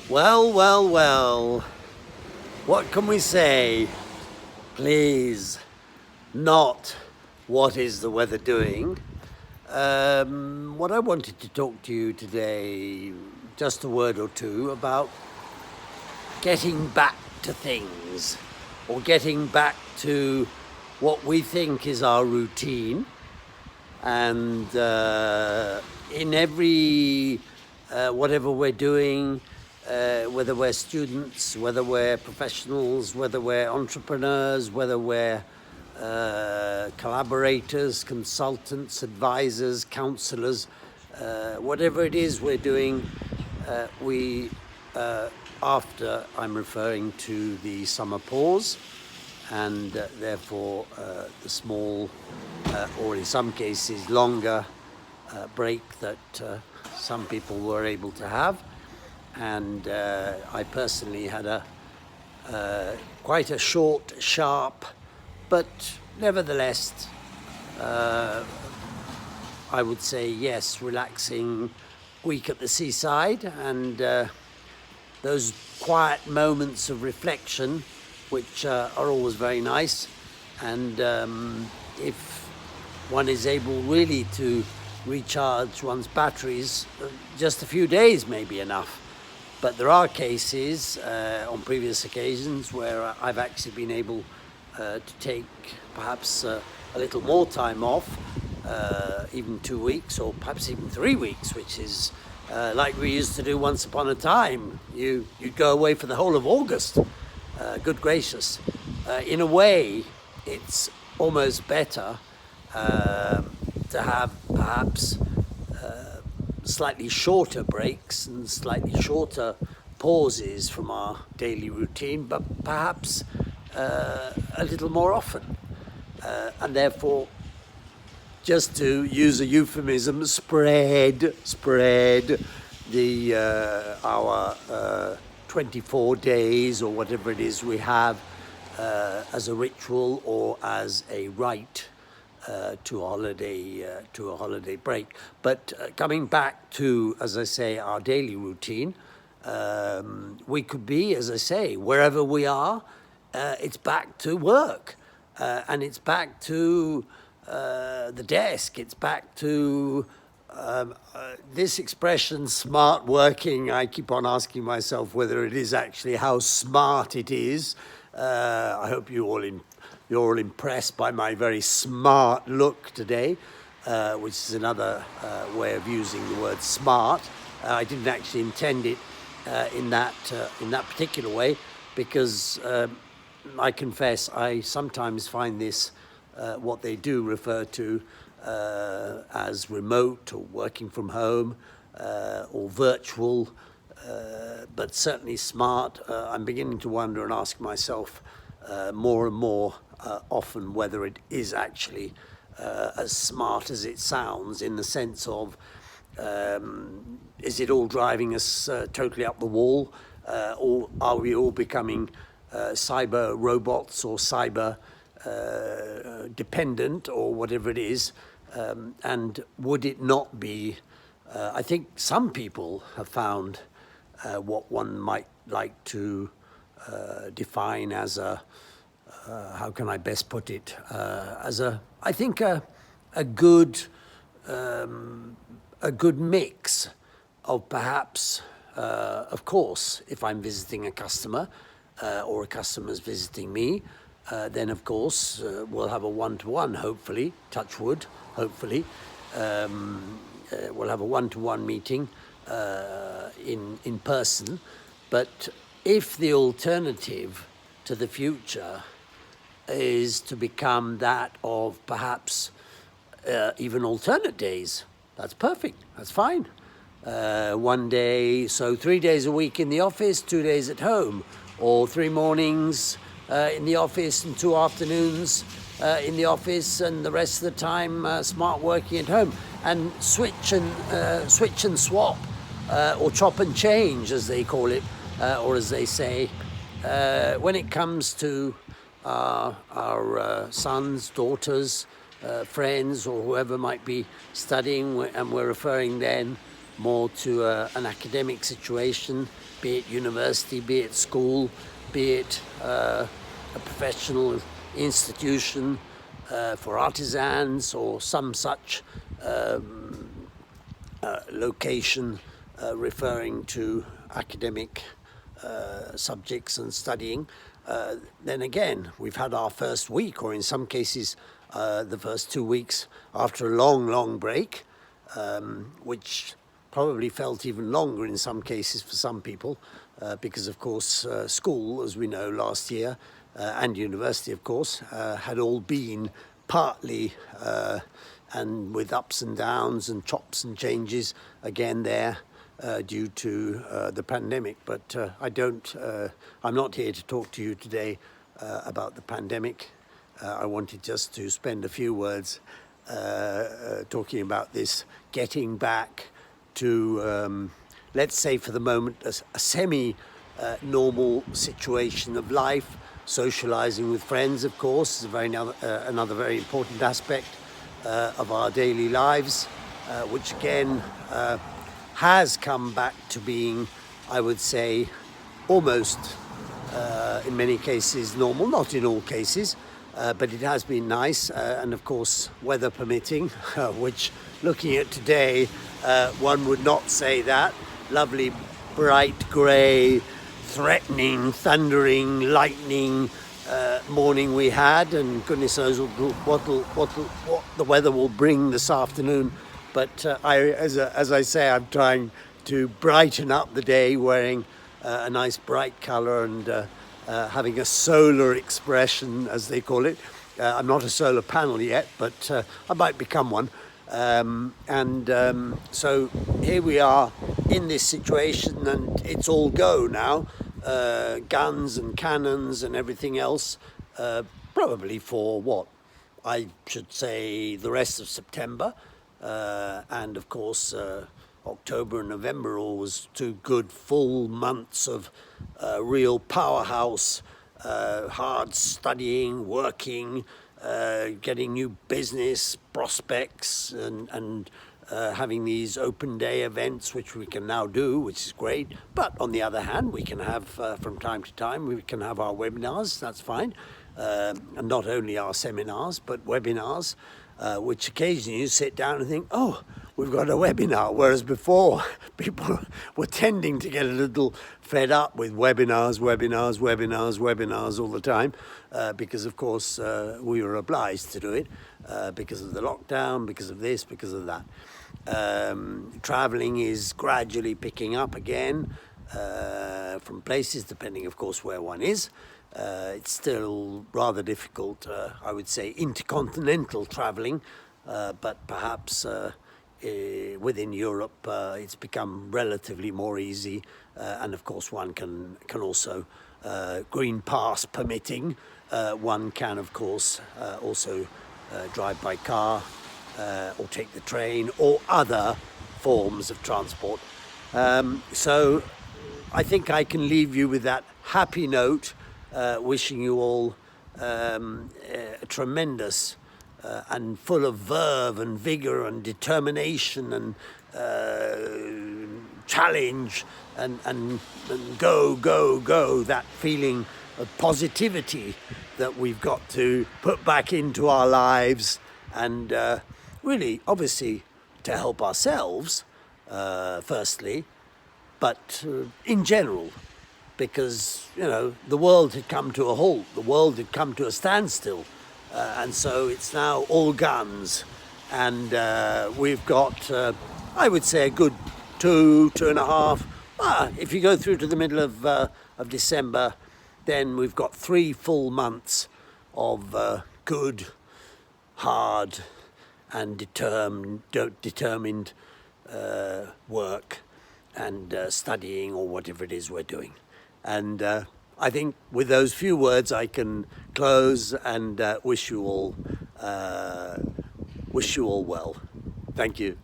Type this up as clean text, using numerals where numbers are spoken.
Well, well, well. What can we say? Please, not what is the weather doing. What I wanted to talk to you today, just a word or two about getting back to things, or getting back to what we think is our routine. And in every, whatever we're doing, whether we're students, whether we're professionals, whether we're entrepreneurs, whether we're collaborators, consultants, advisors, counselors, whatever it is we're doing, after I'm referring to the summer pause, and therefore the small, or in some cases longer, break that some people were able to have. And I personally had quite a short, sharp, but nevertheless, I would say yes, relaxing week at the seaside, and those quiet moments of reflection, which are always very nice. And if one is able really to recharge one's batteries, just a few days may be enough. But there are cases on previous occasions where I've actually been able to take perhaps a little more time off, even 2 weeks or perhaps even 3 weeks, which is like we used to do once upon a time. You'd go away for the whole of August. Good gracious. In a way, it's almost better to have perhaps slightly shorter breaks and slightly shorter pauses from our daily routine, but perhaps a little more often. And therefore, just to use a euphemism, spread the our 24 days or whatever it is we have as a ritual or as a rite to a holiday break. But coming back to, as I say, our daily routine, we could be, as I say, wherever we are, it's back to work, and it's back to the desk. It's back to this expression, smart working. I keep on asking myself whether it is actually how smart it is. I hope you're all impressed by my very smart look today, which is another way of using the word smart. I didn't actually intend it in that particular way, because I confess I sometimes find this what they do refer to as remote or working from home or virtual, but certainly smart. I'm beginning to wonder and ask myself more and more often whether it is actually as smart as it sounds, in the sense of is it all driving us totally up the wall, or are we all becoming cyber robots or cyber dependent or whatever it is? And would it not be, I think some people have found what one might like to define as a, how can I best put it, as I think a good mix of perhaps, of course, if I'm visiting a customer or a customer's visiting me, then of course we'll have a one-to-one, hopefully, touch wood, hopefully. We'll have a one-to-one meeting in person. But if the alternative to the future is to become that of perhaps even alternate days, that's perfect, that's fine. One day, so 3 days a week in the office, 2 days at home, or 3 mornings in the office and 2 afternoons in the office, and the rest of the time smart working at home, and switch and swap, or chop and change, as they call it, or as they say, when it comes to our sons, daughters, friends, or whoever might be studying, and we're referring then more to an academic situation, be it university, be it school, be it a professional institution for artisans or some such location referring to academic subjects and studying. Then again, we've had our first week, or in some cases the first 2 weeks after a long break, which probably felt even longer in some cases for some people, because of course school, as we know, last year and university of course had all been partly and with ups and downs and chops and changes again there due to the pandemic. But I'm not here to talk to you today about the pandemic. I wanted just to spend a few words talking about this getting back to, let's say for the moment, a semi-normal situation of life. Socializing with friends, of course, is another very important aspect of our daily lives, which again has come back to being, I would say, almost in many cases normal, not in all cases, but it has been nice, and of course weather permitting, which looking at today one would not say that. Lovely bright grey, threatening, thundering, lightning morning we had, and goodness knows what the weather will bring this afternoon. But as I say, I'm trying to brighten up the day wearing a nice bright colour and having a solar expression, as they call it. I'm not a solar panel yet, but I might become one. So here we are in this situation, and it's all go now. Guns and cannons and everything else, probably for what I should say the rest of September, and of course October and November are always 2 good full months of real powerhouse, hard studying, working, getting new business prospects, and having these open day events, which we can now do, which is great. But on the other hand, we can have from time to time, we can have our webinars, that's fine. And not only our seminars, but webinars, which occasionally you sit down and think, oh, we've got a webinar. Whereas before, people were tending to get a little fed up with webinars all the time, because of course we were obliged to do it because of the lockdown, because of this, because of that. Traveling is gradually picking up again from places, depending of course where one is. It's still rather difficult, I would say, intercontinental traveling, but perhaps within Europe it's become relatively more easy, and of course one can also, green pass permitting, one can of course also drive by car or take the train or other forms of transport. So I think I can leave you with that happy note, wishing you all a tremendous and full of verve and vigor and determination and challenge and go, that feeling of positivity that we've got to put back into our lives, and really, obviously, to help ourselves, firstly, but in general, because, you know, the world had come to a halt, the world had come to a standstill, and so it's now all guns, and we've got, I would say, a good 2.5, if you go through to the middle of December, then we've got 3 full months of good, hard and determined work and studying, or whatever it is we're doing. And I think with those few words I can close and wish you all well. Thank you.